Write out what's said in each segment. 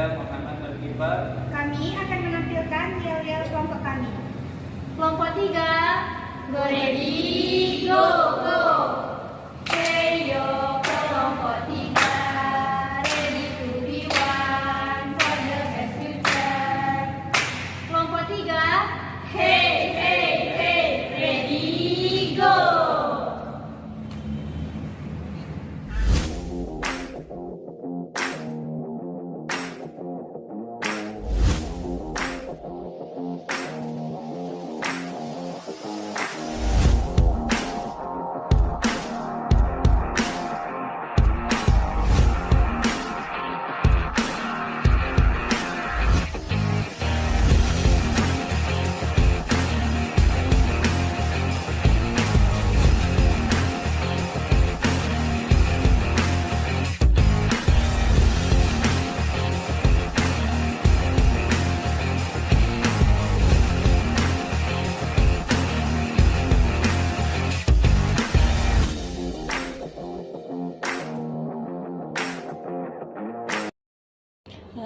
saya Muhammad Margifar. Kami akan menampilkan yel-yel kelompok kami. Kelompok 3, go ready, go, go. Hey yo, kelompok 3, ready to be one for the best future. Kelompok 3, hey, hey, hey, ready, go.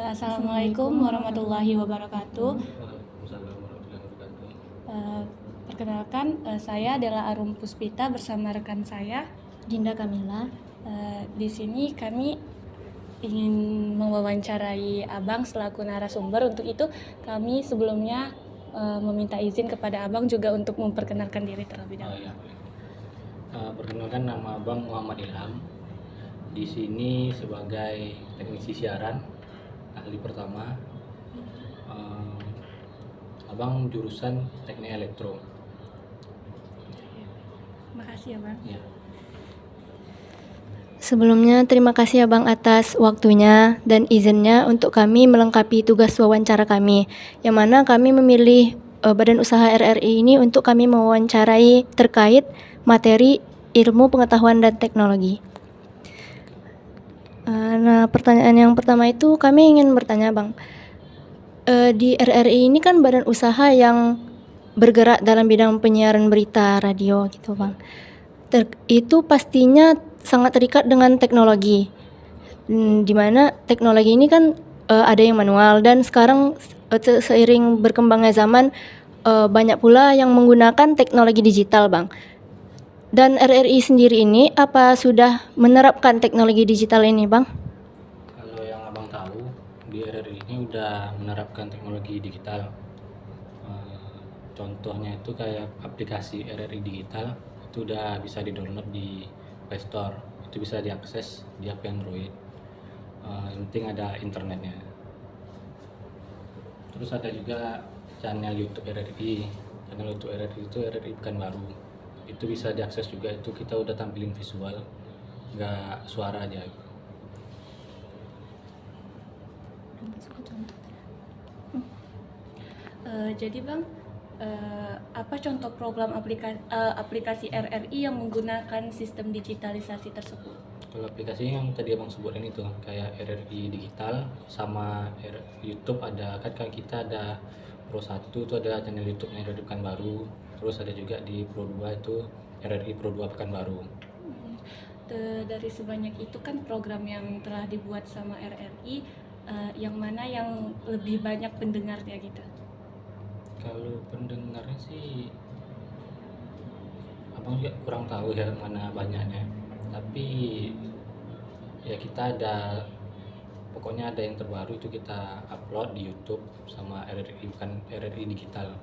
Assalamualaikum warahmatullahi wabarakatuh. Perkenalkan, saya adalah Arum Puspita bersama rekan saya Dinda Kamila. Di sini kami ingin mewawancarai Abang selaku narasumber. Untuk itu kami sebelumnya meminta izin kepada Abang juga untuk memperkenalkan diri terlebih dahulu. Perkenalkan, nama Abang Muhammad Ilham. Di sini sebagai teknisi siaran ahli pertama. Abang jurusan teknik elektro. Makasih ya Bang. Ya. Sebelumnya terima kasih Abang atas waktunya dan izinnya untuk kami melengkapi tugas wawancara kami, yang mana kami memilih Badan Usaha RRI ini untuk kami mewawancarai terkait materi ilmu pengetahuan dan teknologi. Nah, pertanyaan yang pertama itu kami ingin bertanya Bang, di RRI ini kan badan usaha yang bergerak dalam bidang penyiaran berita radio gitu Bang. Itu pastinya sangat terikat dengan teknologi, di mana teknologi ini kan ada yang manual dan sekarang seiring berkembangnya zaman banyak pula yang menggunakan teknologi digital Bang. Dan RRI sendiri ini apa sudah menerapkan teknologi digital ini Bang? Kalau yang Abang tahu, di RRI ini udah menerapkan teknologi digital. Contohnya itu kayak aplikasi RRI Digital, itu udah bisa di-download di Play Store. Itu bisa diakses di HP Android. Yang penting ada internetnya. Terus ada juga channel YouTube RRI. Channel YouTube RRI itu RRI Pekanbaru. Itu bisa diakses juga, itu kita udah tampilin visual, nggak suara aja. Jadi Bang, apa contoh program aplikasi RRI yang menggunakan sistem digitalisasi tersebut? Kalau aplikasi yang tadi Abang sebutin itu kayak RRI Digital sama YouTube, ada kan kita ada Pro 1 itu ada channel YouTube-nya RRI Pekanbaru, terus ada juga di Pro 2 itu RRI Pro 2 Pekanbaru. Dari sebanyak itu kan program yang telah dibuat sama RRI, yang mana yang lebih banyak pendengarnya gitu? Kalau pendengarnya sih Abang juga kurang tahu ya mana banyaknya, tapi ya kita ada, pokoknya ada yang terbaru itu kita upload di YouTube sama RRI, bukan RRI Digital.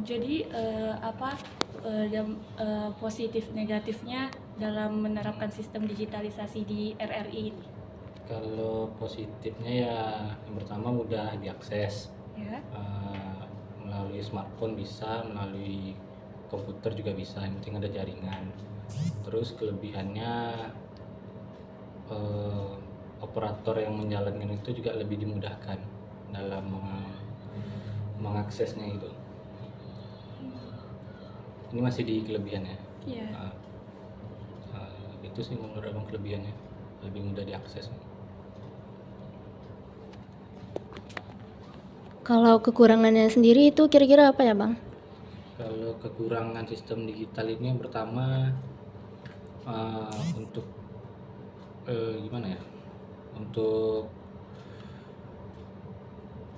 Jadi positif negatifnya dalam menerapkan sistem digitalisasi di RRI ini? Kalau positifnya ya yang pertama mudah diakses, Ya. melalui smartphone bisa, melalui komputer juga bisa, yang penting ada jaringan. Terus kelebihannya operator yang menjalankan itu juga lebih dimudahkan dalam mengaksesnya itu. Ini masih di kelebihannya. Iya. Itu sih menurut Abang kelebihannya, lebih mudah diakses. Kalau kekurangannya sendiri itu kira-kira apa ya Bang? Kalau kekurangan sistem digital ini yang pertama untuk Gimana ya, untuk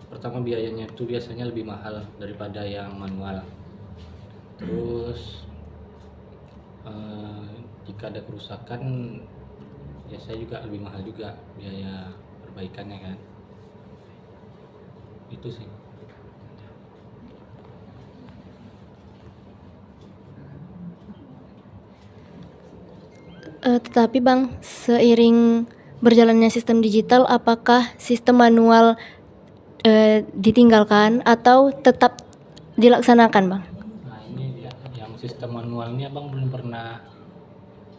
pertama biayanya itu biasanya lebih mahal daripada yang manual. Terus jika ada kerusakan biasanya juga lebih mahal juga biaya perbaikannya kan. Itu sih. Tetapi Bang, seiring berjalannya sistem digital, apakah sistem manual ditinggalkan atau tetap dilaksanakan Bang? Nah ini dia, yang sistem manual ini abang belum pernah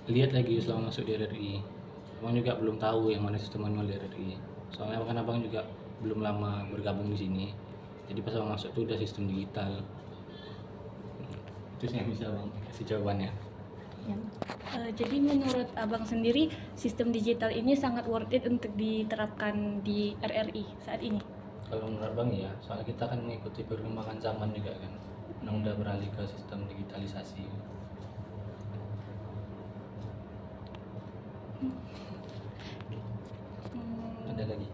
lihat lagi selama masuk di RRI. Abang juga belum tahu yang mana sistem manual di RRI. Soalnya kan abang juga belum lama bergabung di sini. Jadi pas abang masuk tuh udah sistem digital. Itu sih yang bisa abang kasih jawabannya. Jadi menurut abang sendiri sistem digital ini sangat worth it untuk diterapkan di RRI saat ini? Kalau menurut abang ya, soalnya kita kan mengikuti perkembangan zaman juga kan. Nah, udah beralih ke sistem digitalisasi. Ada lagi?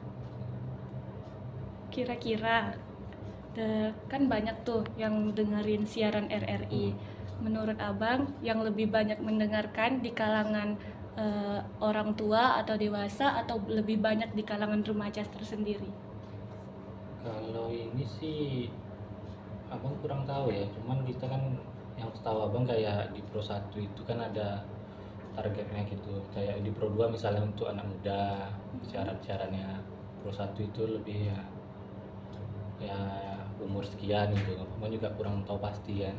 Kira-kira kan banyak tuh yang dengerin siaran RRI. Menurut abang yang lebih banyak mendengarkan di kalangan orang tua atau dewasa atau lebih banyak di kalangan remaja tersendiri? Kalau ini sih abang kurang tahu ya, cuman kita kan yang setahu abang kayak di Pro 1 itu kan ada targetnya gitu, kayak di Pro 2 misalnya untuk anak muda siaran-siarannya. Pro 1 itu lebih ya umur sekian gitu, abang juga kurang tahu pasti kan.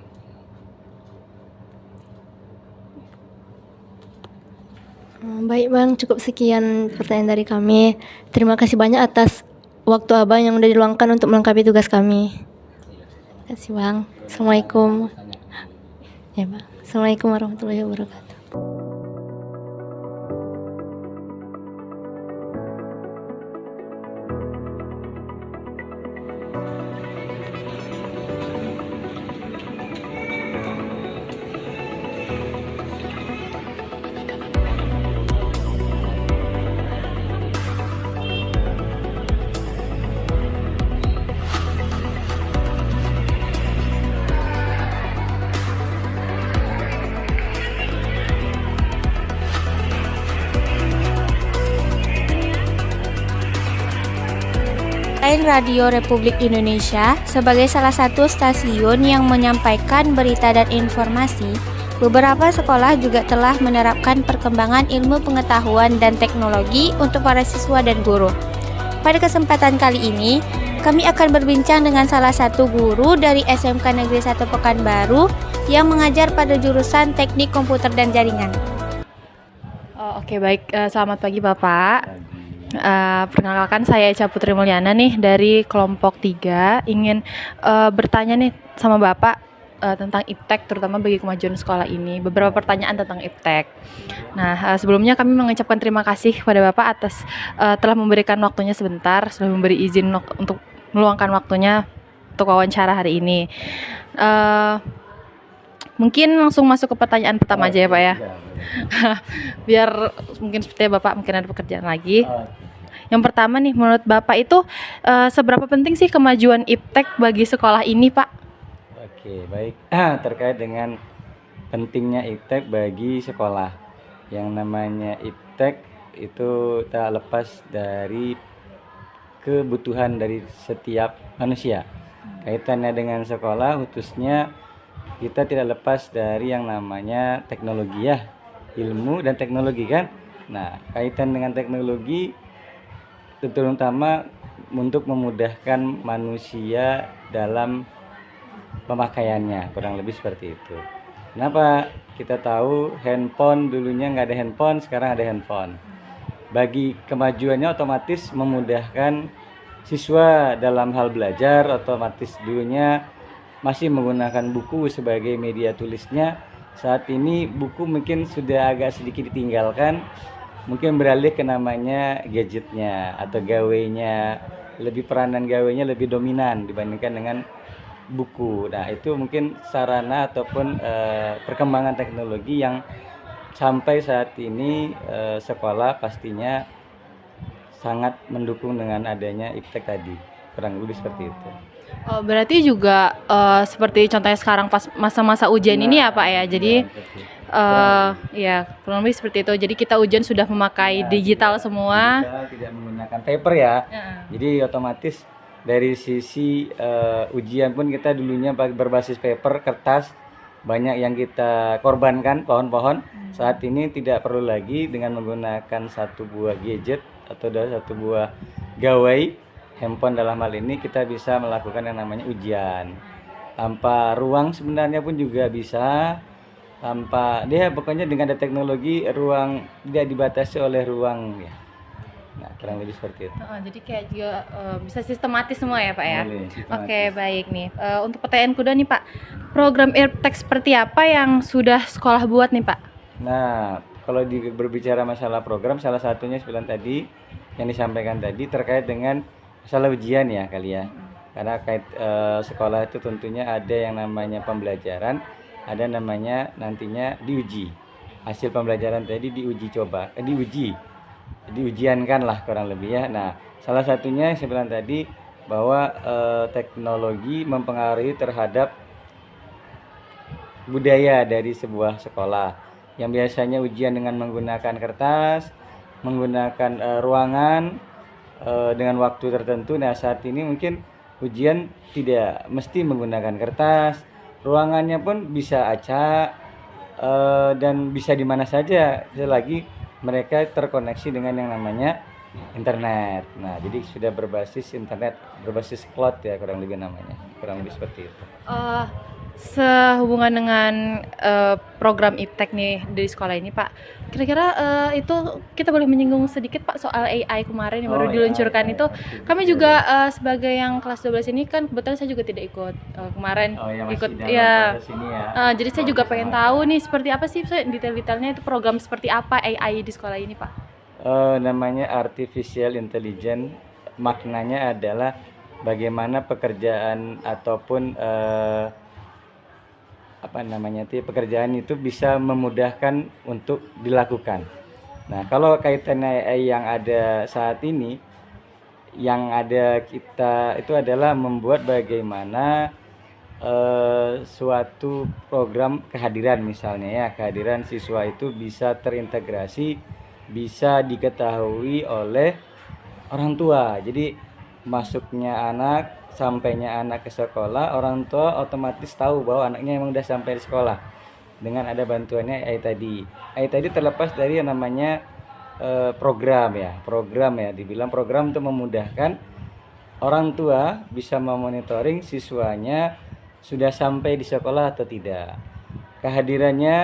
Baik Bang, cukup sekian pertanyaan dari kami. Terima kasih banyak atas waktu Abang yang sudah diluangkan untuk melengkapi tugas kami. Terima kasih Bang. Assalamualaikum. Tanya. Ya Bang. Assalamualaikum warahmatullahi wabarakatuh. Radio Republik Indonesia sebagai salah satu stasiun yang menyampaikan berita dan informasi, beberapa sekolah juga telah menerapkan perkembangan ilmu pengetahuan dan teknologi untuk para siswa dan guru. Pada kesempatan kali ini, kami akan berbincang dengan salah satu guru dari SMK Negeri 1 Pekanbaru yang mengajar pada jurusan Teknik Komputer dan Jaringan. Oke, baik. Selamat pagi Bapak. Perkenalkan saya Echa Putri Mulyana nih dari kelompok 3. Ingin bertanya nih sama Bapak tentang IPTEK, terutama bagi kemajuan sekolah ini. Beberapa pertanyaan tentang IPTEK. Nah, sebelumnya kami mengucapkan terima kasih kepada Bapak atas telah memberikan waktunya sebentar, sudah memberi izin untuk meluangkan waktunya untuk wawancara hari ini. Mungkin langsung masuk ke pertanyaan pertama aja ya Pak ya. Biar mungkin sepertinya Bapak mungkin ada pekerjaan lagi. Yang pertama nih, menurut Bapak itu seberapa penting sih kemajuan IPTEK bagi sekolah ini Pak? Oke, baik. Terkait dengan pentingnya IPTEK bagi sekolah. Yang namanya IPTEK itu tak lepas dari kebutuhan dari setiap manusia. Kaitannya dengan sekolah khususnya kita tidak lepas dari yang namanya teknologi ya, ilmu dan teknologi kan. Nah, kaitan dengan teknologi terutama untuk memudahkan manusia dalam pemakaiannya, kurang lebih seperti itu. Kenapa kita tahu handphone dulunya nggak ada handphone, sekarang ada handphone. Bagi kemajuannya otomatis memudahkan siswa dalam hal belajar, otomatis dulunya masih menggunakan buku sebagai media tulisnya. Saat ini buku mungkin sudah agak sedikit ditinggalkan, mungkin beralih ke namanya gadgetnya atau gawainya, lebih peranan gawainya lebih dominan dibandingkan dengan buku. Nah, itu mungkin sarana ataupun perkembangan teknologi yang sampai saat ini sekolah pastinya sangat mendukung dengan adanya iptek tadi, kurang lebih seperti itu. Oh, berarti juga seperti contohnya sekarang pas masa-masa ujian ini ya Pak ya. Jadi ya kurang lebih seperti itu. Jadi kita ujian sudah memakai digital semua. Kita tidak menggunakan paper ya. Jadi otomatis dari sisi ujian pun kita dulunya berbasis paper, kertas, banyak yang kita korbankan pohon-pohon. Saat ini tidak perlu lagi dengan menggunakan satu buah gadget atau satu buah gawai handphone. Dalam hal ini kita bisa melakukan yang namanya ujian tanpa ruang, sebenarnya pun juga bisa tanpa dia, pokoknya dengan ada teknologi ruang tidak dibatasi oleh ruang ya. Nah, kurang lebih seperti itu. Jadi kayak juga bisa sistematis semua ya Pak ya. Boleh, sistematis. Oke, baik nih. Untuk pertanyaan kedua nih Pak, program iptek seperti apa yang sudah sekolah buat nih Pak? Nah, kalau berbicara masalah program, salah satunya seperti tadi yang disampaikan tadi terkait dengan masalah ujian ya kali ya. Karena sekolah itu tentunya ada yang namanya pembelajaran, ada namanya nantinya diuji. Hasil pembelajaran tadi diujiankan lah kurang lebih ya. Nah, salah satunya yang saya bilang tadi bahwa teknologi mempengaruhi terhadap budaya dari sebuah sekolah. Yang biasanya ujian dengan menggunakan kertas, menggunakan ruangan dengan waktu tertentu. Nah, saat ini mungkin ujian tidak mesti menggunakan kertas, ruangannya pun bisa acak dan bisa di mana saja selagi mereka terkoneksi dengan yang namanya internet. Nah, jadi sudah berbasis internet, berbasis cloud ya kurang lebih namanya, kurang lebih seperti itu. Sehubungan dengan program iptek nih dari sekolah ini Pak, kira-kira itu kita boleh menyinggung sedikit Pak soal AI kemarin yang baru diluncurkan itu. Kami juga sebagai yang kelas 12 ini kan kebetulan saya juga tidak ikut kemarin ikut ya. Jadi saya juga pengen tahu nih seperti apa sih detail-detailnya itu program seperti apa AI di sekolah ini Pak? Namanya artificial intelligence, maknanya adalah bagaimana pekerjaan ataupun pekerjaan itu bisa memudahkan untuk dilakukan. Nah, kalau kaitan AI yang ada saat ini, yang ada kita itu adalah membuat bagaimana suatu program kehadiran misalnya ya, kehadiran siswa itu bisa terintegrasi, bisa diketahui oleh orang tua. Jadi masuknya anak, sampainya anak ke sekolah, orang tua otomatis tahu bahwa anaknya memang udah sampai di sekolah dengan ada bantuannya AI tadi. AI tadi terlepas dari yang namanya program ya, dibilang program untuk memudahkan orang tua bisa memonitoring siswanya sudah sampai di sekolah atau tidak, kehadirannya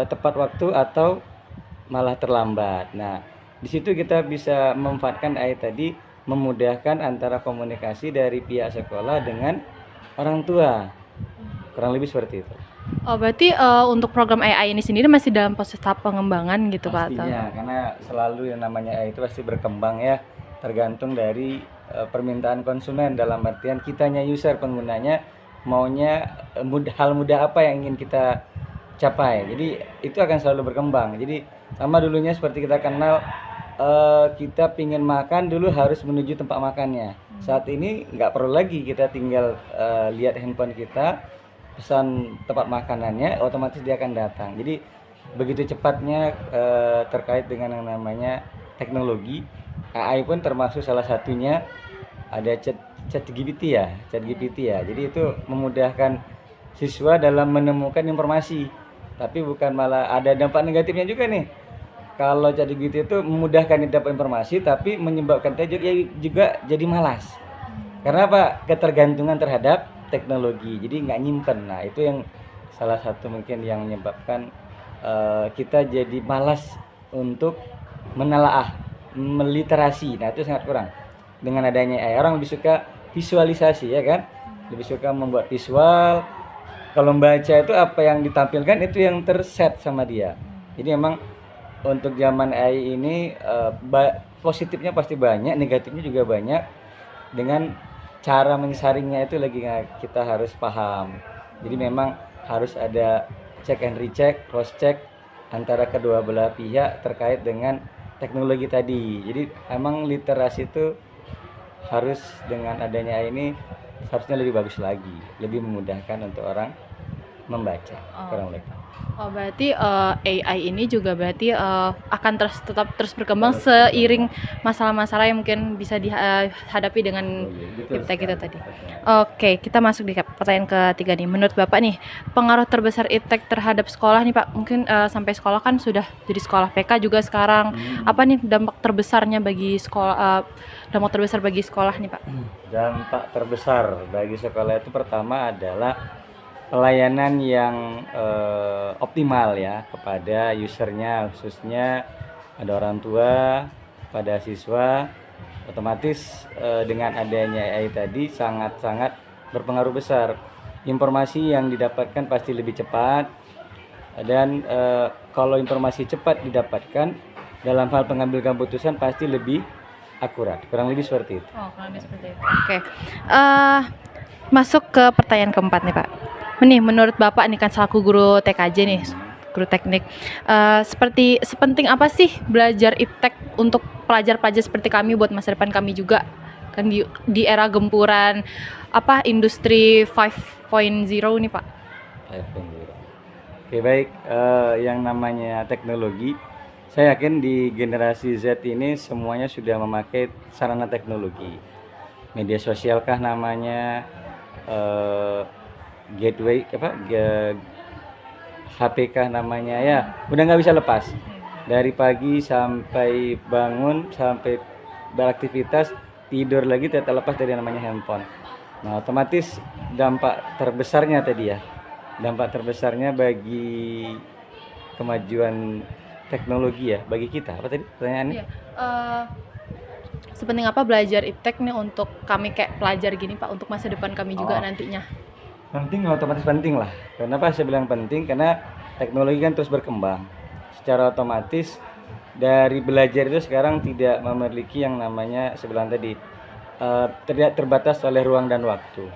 tepat waktu atau malah terlambat. Nah, di situ kita bisa memanfaatkan AI tadi, memudahkan antara komunikasi dari pihak sekolah dengan orang tua, kurang lebih seperti itu. Oh, berarti untuk program AI ini sendiri masih dalam proses tahap pengembangan gitu Pak? Pastinya, karena selalu yang namanya AI itu pasti berkembang ya, tergantung dari permintaan konsumen, dalam artian kitanya user, penggunanya maunya hal mudah apa yang ingin kita capai. Jadi itu akan selalu berkembang. Jadi sama dulunya seperti kita kenal, kita pingin makan dulu harus menuju tempat makannya. Saat ini nggak perlu lagi, kita tinggal lihat handphone kita, pesan tempat makanannya, otomatis dia akan datang. Jadi begitu cepatnya terkait dengan yang namanya teknologi. AI pun termasuk salah satunya, ada chat GPT ya. Jadi itu memudahkan siswa dalam menemukan informasi, tapi bukan malah ada dampak negatifnya juga nih. Kalau ChatGPT itu memudahkan dapat informasi, tapi menyebabkan dia juga jadi malas. Karena apa? Ketergantungan terhadap teknologi, jadi nggak nyimpen. Nah, itu yang salah satu mungkin yang menyebabkan kita jadi malas untuk menelaah, meliterasi. Nah, itu sangat kurang. Dengan adanya AI, orang lebih suka visualisasi ya kan, lebih suka membuat visual. Kalau membaca itu apa yang ditampilkan itu yang terset sama dia. Jadi memang untuk zaman AI ini positifnya pasti banyak, negatifnya juga banyak. Dengan cara menyaringnya itu lagi kita harus paham. Jadi memang harus ada check and recheck, cross check antara kedua belah pihak terkait dengan teknologi tadi. Jadi emang literasi itu harus dengan adanya ini seharusnya lebih bagus lagi, lebih memudahkan untuk orang membaca, kurang lebih. Oh, berarti AI ini juga berarti akan tetap terus berkembang seiring masalah-masalah yang mungkin bisa dihadapi dengan iptek itu tadi. Oke, kita masuk di pertanyaan ketiga nih. Menurut Bapak nih, pengaruh terbesar iptek terhadap sekolah nih Pak, mungkin sampai sekolah kan sudah jadi sekolah PK juga sekarang. Apa nih dampak terbesarnya bagi sekolah, dampak terbesar bagi sekolah nih Pak? Dampak terbesar bagi sekolah itu pertama adalah pelayanan yang optimal ya kepada usernya, khususnya ada orang tua, pada siswa. Otomatis dengan adanya AI tadi sangat-sangat berpengaruh besar. Informasi yang didapatkan pasti lebih cepat, dan kalau informasi cepat didapatkan dalam hal pengambil keputusan pasti lebih akurat, kurang lebih seperti itu. Oh, kurang lebih seperti itu. Oke. Masuk ke pertanyaan keempat nih Pak. Nih, menurut Bapak nih kan selaku guru TKJ nih, guru teknik, sepenting apa sih belajar iptek untuk pelajar-pelajar seperti kami buat masa depan kami juga kan di era gempuran industri 5.0 nih Pak? 5.0. Oke, baik, yang namanya teknologi, saya yakin di generasi Z ini semuanya sudah memakai sarana teknologi. Media sosial kah namanya, gateway HP kah namanya, ya udah nggak bisa lepas. Dari pagi sampai bangun, sampai beraktivitas, tidur lagi tidak lepas dari namanya handphone. Nah, otomatis dampak terbesarnya tadi ya, dampak terbesarnya bagi kemajuan teknologi ya bagi kita, apa tadi pertanyaannya? Sepenting apa belajar iptek nih untuk kami kayak pelajar gini Pak, untuk masa depan kami juga nantinya? Penting, otomatis penting lah. Kenapa saya bilang penting? Karena teknologi kan terus berkembang. Secara otomatis dari belajar itu sekarang tidak memiliki yang namanya sebelah tadi, tidak terbatas oleh ruang dan waktu.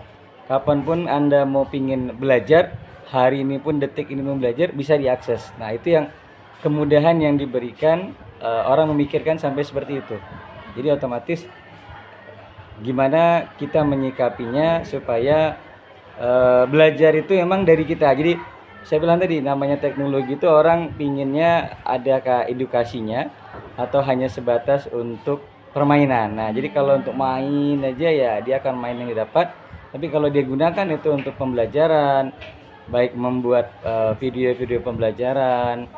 Kapanpun Anda mau pingin belajar, hari ini pun, detik ini mau belajar, bisa diakses. Nah, itu yang kemudahan yang diberikan, orang memikirkan sampai seperti itu. Jadi otomatis gimana kita menyikapinya supaya belajar itu memang dari kita. Jadi saya bilang tadi, namanya teknologi itu orang pinginnya adakah edukasinya atau hanya sebatas untuk permainan. Nah, jadi kalau untuk main aja ya dia akan main yang didapat. Tapi kalau dia gunakan itu untuk pembelajaran, baik membuat video-video pembelajaran,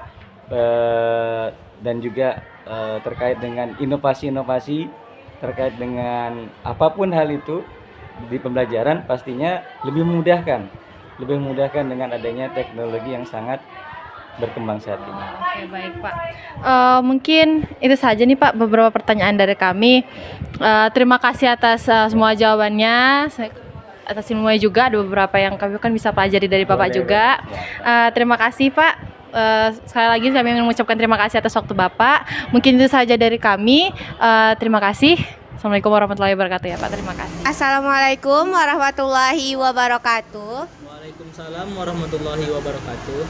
dan juga terkait dengan inovasi-inovasi terkait dengan apapun hal itu di pembelajaran, pastinya lebih memudahkan dengan adanya teknologi yang sangat berkembang saat ini. Oke, baik Pak. Mungkin itu saja nih Pak beberapa pertanyaan dari kami. Terima kasih atas semua jawabannya. Atas ilmunya juga, ada beberapa yang kami kan bisa pelajari dari Bapak juga. Terima kasih Pak. Sekali lagi kami ingin mengucapkan terima kasih atas waktu Bapak. Mungkin itu saja dari kami. Terima kasih. Assalamualaikum warahmatullahi wabarakatuh ya Pak. Terima kasih. Assalamualaikum warahmatullahi wabarakatuh. Waalaikumsalam warahmatullahi wabarakatuh.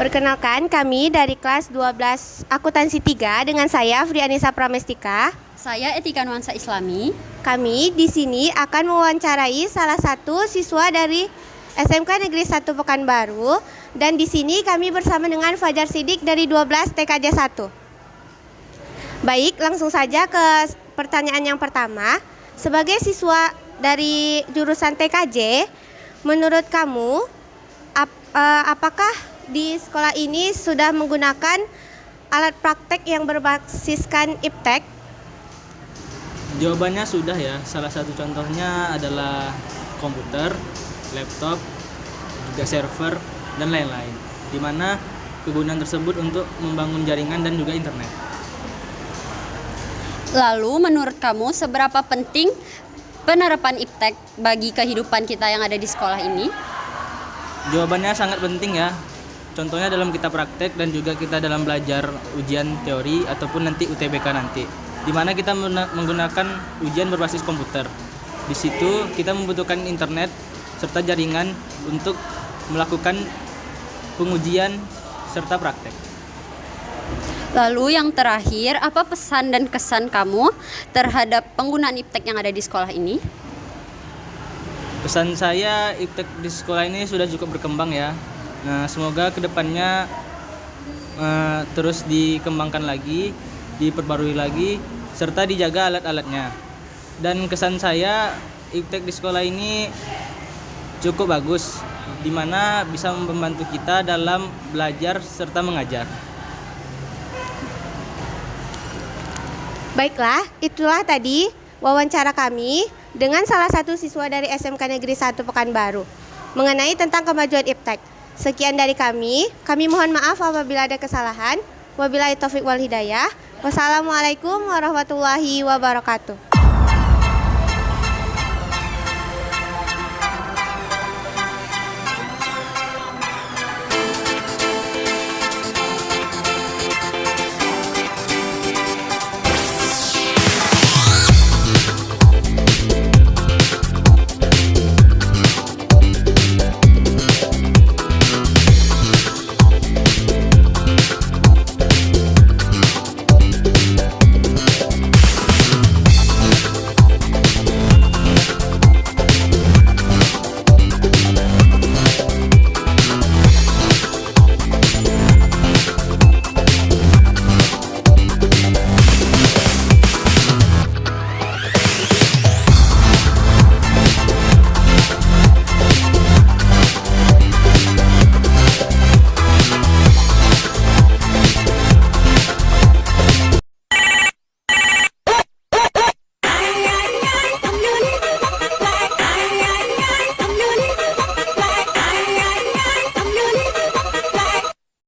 Perkenalkan, kami dari kelas 12 Akuntansi 3 dengan saya Frianisa Pramestika. Saya Etika Nuansa Islami. Kami di sini akan mewawancarai salah satu siswa dari SMK Negeri 1 Pekanbaru, dan di sini kami bersama dengan Fajar Sidik dari 12 TKJ 1. Baik, langsung saja ke pertanyaan yang pertama. Sebagai siswa dari jurusan TKJ, menurut kamu apakah di sekolah ini sudah menggunakan alat praktek yang berbasiskan iptek? Jawabannya sudah ya. Salah satu contohnya adalah komputer, laptop, juga server, dan lain-lain, di mana kegunaan tersebut untuk membangun jaringan dan juga internet. Lalu menurut kamu seberapa penting penerapan iptek bagi kehidupan kita yang ada di sekolah ini? Jawabannya sangat penting ya. Contohnya dalam kita praktek dan juga kita dalam belajar ujian teori ataupun nanti UTBK nanti, di mana kita menggunakan ujian berbasis komputer. Di situ kita membutuhkan internet serta jaringan untuk melakukan pengujian serta praktek. Lalu yang terakhir, apa pesan dan kesan kamu terhadap penggunaan iptek yang ada di sekolah ini? Pesan saya, iptek di sekolah ini sudah cukup berkembang ya. Nah, semoga kedepannya terus dikembangkan lagi, diperbarui lagi, serta dijaga alat-alatnya. Dan kesan saya, iptek di sekolah ini cukup bagus, di mana bisa membantu kita dalam belajar serta mengajar. Baiklah, itulah tadi wawancara kami dengan salah satu siswa dari SMK Negeri 1 Pekanbaru mengenai tentang kemajuan iptek. Sekian dari kami mohon maaf apabila ada kesalahan. Wabillahi taufiq wal hidayah. Wassalamualaikum warahmatullahi wabarakatuh.